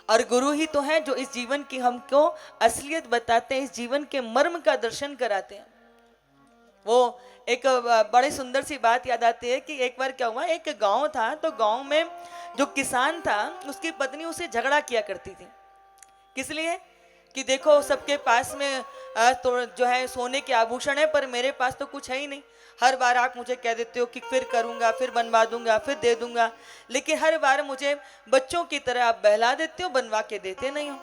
और गुरु ही तो हैं जो इस जीवन की हमको असलियत बताते हैं, इस जीवन के मर्म का दर्शन कराते हैं। वो एक बड़ी सुंदर सी बात याद आती है कि एक बार क्या हुआ, एक गांव था, तो गांव में जो किसान था उसकी पत्नी उससे झगड़ा किया करती थी। किस लिए? कि देखो सबके पास में तो जो है सोने के आभूषण है, पर मेरे पास तो कुछ है ही नहीं। हर बार आप मुझे कह देते हो कि फिर करूंगा, फिर बनवा दूंगा, फिर दे दूंगा, लेकिन हर बार मुझे बच्चों की तरह आप बहला देते हो, बनवा के देते नहीं हो।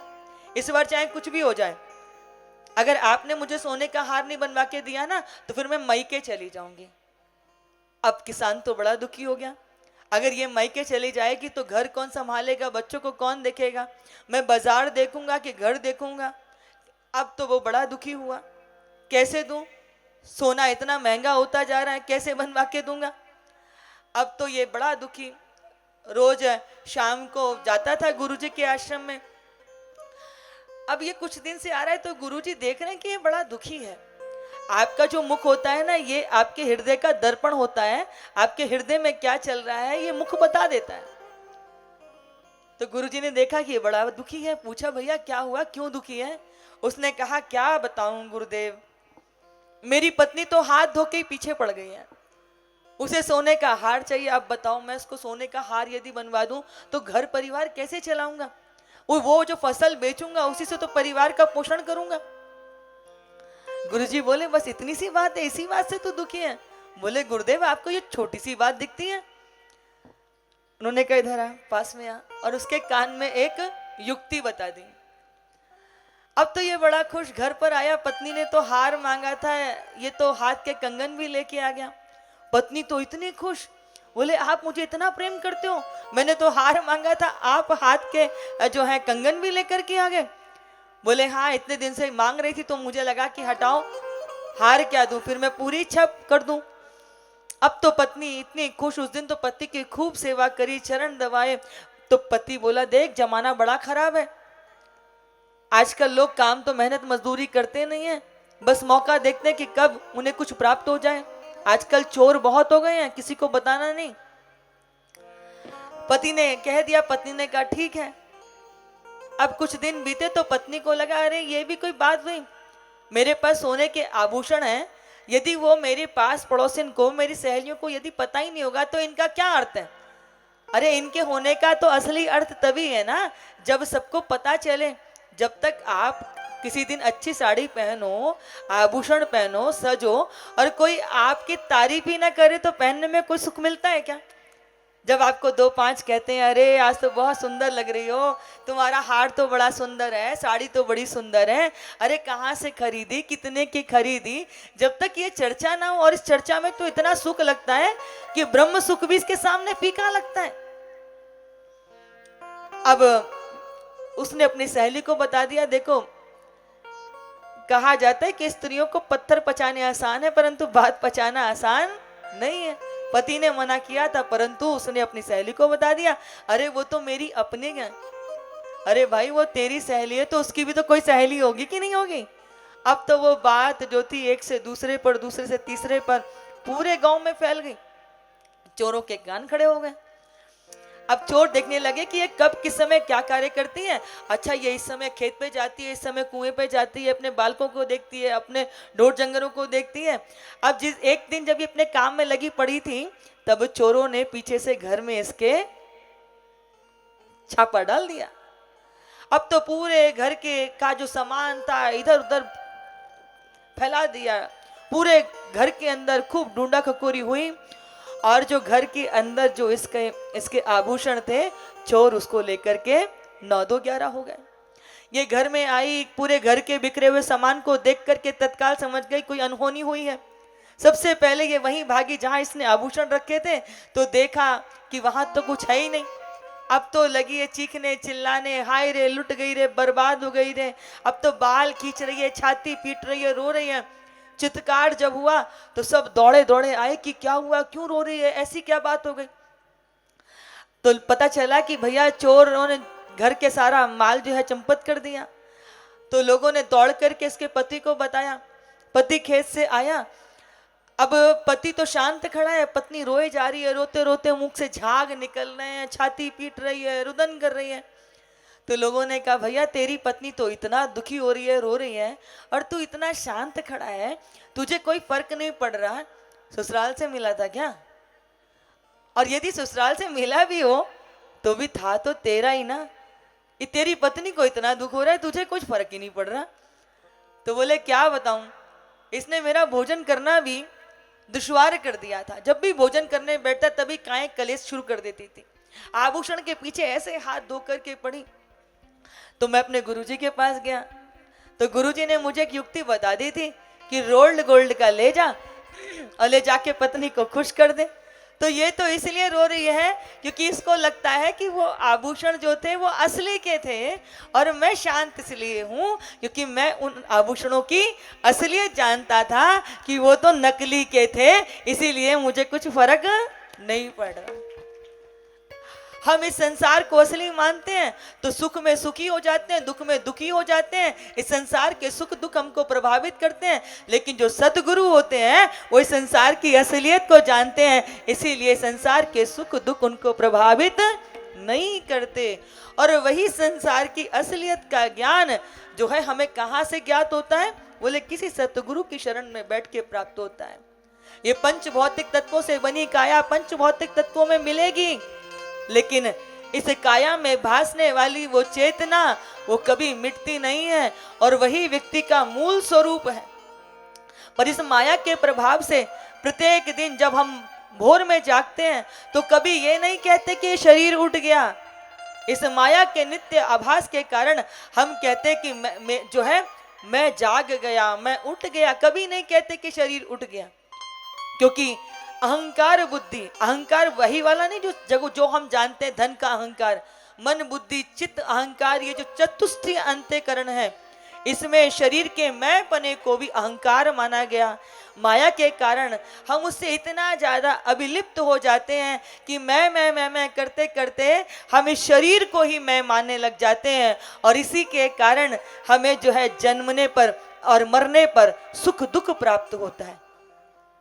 इस बार चाहे कुछ भी हो जाए, अगर आपने मुझे सोने का हार नहीं बनवा के दिया ना, तो फिर मैं मैके चली जाऊंगी। अब किसान तो बड़ा दुखी हो गया, अगर ये मैके चली जाएगी तो घर कौन संभालेगा, बच्चों को कौन देखेगा, मैं बाजार देखूंगा कि घर देखूंगा। अब तो वो बड़ा दुखी हुआ, कैसे दूं, सोना इतना महंगा होता जा रहा है, कैसे बनवा के दूंगा। अब तो ये बड़ा दुखी रोज शाम को जाता था गुरुजी के आश्रम में। अब ये कुछ दिन से आ रहा है तो गुरुजी देख रहे हैं कि ये बड़ा दुखी है। आपका जो मुख होता है ना, ये आपके हृदय का दर्पण होता है, आपके हृदय में क्या चल रहा है ये मुख बता देता है। तो गुरुजी ने देखा कि ये बड़ा दुखी है, पूछा भैया क्या हुआ, क्यों दुखी है। उसने कहा क्या बताऊं गुरुदेव, मेरी पत्नी तो हाथ धो के ही पीछे पड़ गई है, उसे सोने का हार चाहिए। अब बताओ मैं उसको सोने का हार यदि बनवा दूं तो घर परिवार कैसे चलाऊंगा, वो जो फसल बेचूंगा उसी से तो परिवार का पोषण करूंगा। गुरुजी बोले बस इतनी सी बात है, इसी बात से तो दुखी है। बोले गुरुदेव आपको ये छोटी सी बात दिखती है। उन्होंने कहा इधर आ, पास में आ, और उसके कान में एक युक्ति बता दी। अब तो ये बड़ा खुश घर पर आया, पत्नी ने तो हार मांगा था, ये तो हाथ के कंगन भी लेके आ गया। पत्नी तो इतनी खुश, बोले आप मुझे इतना प्रेम करते हो, मैंने तो हार मांगा था, आप हाथ के जो है कंगन भी लेकर के आ गए। बोले हाँ इतने दिन से मांग रही थी तो मुझे लगा कि हटाओ हार क्या दूं, फिर मैं पूरी इच्छा कर दूं। अब तो पत्नी इतनी खुश, उस दिन तो पति की खूब सेवा करी, चरण दबाए। तो पति बोला देख जमाना बड़ा खराब है, आजकल लोग काम तो मेहनत मजदूरी करते नहीं है, बस मौका देखते हैं कि कब उन्हें कुछ प्राप्त हो जाए। आजकल चोर बहुत हो गए हैं, किसी को बताना नहीं। पति ने कह दिया, पत्नी ने कहा ठीक है। अब कुछ दिन बीते तो पत्नी को लगा अरे ये भी कोई बात हुई, मेरे पास सोने के आभूषण हैं, यदि वो मेरे पास पड़ोसिन को, मेरी सहेलियों को यदि पता ही नहीं होगा तो इनका क्या अर्थ है। अरे इनके होने का तो असली अर्थ तभी है ना जब सबको पता चले। जब तक आप किसी दिन अच्छी साड़ी पहनो, आभूषण पहनो, सजो, और कोई आपकी तारीफ ही ना करे तो पहनने में कोई सुख मिलता है क्या। जब आपको दो पांच कहते हैं अरे आज तो बहुत सुंदर लग रही हो, तुम्हारा हार तो बड़ा सुंदर है, साड़ी तो बड़ी सुंदर है, अरे कहाँ से खरीदी, कितने की खरीदी, जब तक ये चर्चा ना हो, और इस चर्चा में तो इतना सुख लगता है कि ब्रह्म सुख भी इसके सामने फीका लगता है। अब उसने अपनी सहेली को बता दिया, देखो कहा जाता है कि स्त्रियों को पत्थर पचाने आसान है परंतु बात पचाना आसान नहीं है। पति ने मना किया था परंतु उसने अपनी सहेली को बता दिया, अरे वो तो मेरी अपनी है। अरे भाई वो तेरी सहेली है तो उसकी भी तो कोई सहेली होगी कि नहीं होगी। अब तो वो बात जो थी एक से दूसरे पर, दूसरे से तीसरे पर, पूरे गांव में फैल गई। चोरों के कान खड़े हो गए। अब चोर देखने लगे कि ये कब किस समय क्या कार्य करती है। अच्छा ये इस समय खेत पे जाती है, इस समय कुएं पे जाती है, अपने बालकों को देखती है, अपने ढोर जंगलों को देखती है। अब जिस एक दिन जब ये अपने काम में लगी पड़ी थी तब चोरों ने पीछे से घर में इसके छापा डाल दिया। अब तो पूरे घर के का जो सामान था इधर उधर फैला दिया, पूरे घर के अंदर खूब ढूंढा खकोरी हुई, और जो घर के अंदर जो इसके आभूषण थे चोर उसको लेकर के 9-11 हो गए। ये घर में आई, पूरे घर के बिखरे हुए सामान को देख करके तत्काल समझ गई कोई अनहोनी हुई है। सबसे पहले ये वहीं भागी जहां इसने आभूषण रखे थे, तो देखा कि वहां तो कुछ है ही नहीं। अब तो लगी है चीखने चिल्लाने, हाय रे लुट गई रे, बर्बाद हो गई रे। अब तो बाल खींच रही है, छाती पीट रही है, रो रही है। चित्कार जब हुआ तो सब दौड़े दौड़े आए कि क्या हुआ, क्यों रो रही है, ऐसी क्या बात हो गई। तो पता चला कि भैया चोरों ने घर के सारा माल जो है चंपत कर दिया। तो लोगों ने दौड़ करके इसके पति को बताया, पति खेत से आया। अब पति तो शांत खड़ा है, पत्नी रोए जा रही है, रोते रोते मुख से झाग निकल रहे हैं, छाती पीट रही है, रुदन कर रही है। तो लोगों ने कहा भैया तेरी पत्नी तो इतना दुखी हो रही है, रो रही है, और तू इतना शांत खड़ा है, तुझे कोई फर्क नहीं पड़ रहा, ससुराल से मिला था क्या? और यदि ससुराल से मिला भी हो तो भी था तो तेरा ही ना, ये तेरी पत्नी को इतना दुख हो रहा है, तुझे कुछ फर्क ही नहीं पड़ रहा। तो बोले क्या बताऊं, इसने मेरा भोजन करना भी दुश्वार कर दिया था। जब भी भोजन करने बैठता तभी काएं कलेश शुरू कर देती थी, आभूषण के पीछे ऐसे हाथ धो करके पड़ी। तो मैं अपने गुरुजी के पास गया, तो गुरुजी ने मुझे एक युक्ति बता दी थी कि रोल्ड गोल्ड का ले जा और ले जाके पत्नी को खुश कर दे। तो ये तो इसलिए रो रही है क्योंकि इसको लगता है कि वो आभूषण जो थे वो असली के थे, और मैं शांत इसलिए हूँ क्योंकि मैं उन आभूषणों की असलियत जानता था कि वो तो नकली के थे, इसीलिए मुझे कुछ फर्क नहीं पड़ रहा। हम इस संसार को असली मानते हैं तो सुख में सुखी हो जाते हैं, दुख में दुखी हो जाते हैं। इस संसार के सुख दुख हमको प्रभावित करते हैं, लेकिन जो सतगुरु होते हैं वो इस संसार की असलियत को जानते हैं, इसीलिए संसार के सुख दुख उनको प्रभावित नहीं करते। और वही संसार की असलियत का ज्ञान जो है हमें कहाँ से ज्ञात होता है? बोले किसी सतगुरु की शरण में बैठ के प्राप्त होता है। ये पंच भौतिक तत्वों से बनी काया पंच भौतिक तत्वों में मिलेगी, लेकिन इस काया में भासने वाली वो चेतना वो कभी मिटती नहीं है, और वही व्यक्ति का मूल स्वरूप है। पर इस माया के प्रभाव से प्रत्येक दिन जब हम भोर में जागते हैं तो कभी ये नहीं कहते कि शरीर उठ गया। इस माया के नित्य आभास के कारण हम कहते कि मैं जाग गया, मैं उठ गया, कभी नहीं कहते कि शरीर उठ गया। क्योंकि अहंकार बुद्धि, अहंकार वही वाला नहीं जो हम जानते हैं, धन का अहंकार, मन बुद्धि चित्त अहंकार, ये जो चतुष्टय अंतःकरण है, इसमें शरीर के मैं पने को भी अहंकार माना गया। माया के कारण हम उससे इतना ज्यादा अभिलिप्त हो जाते हैं कि मैं करते करते हम इस शरीर को ही मैं मानने लग जाते हैं, और इसी के कारण हमें जो है जन्मने पर और मरने पर सुख दुख प्राप्त होता है।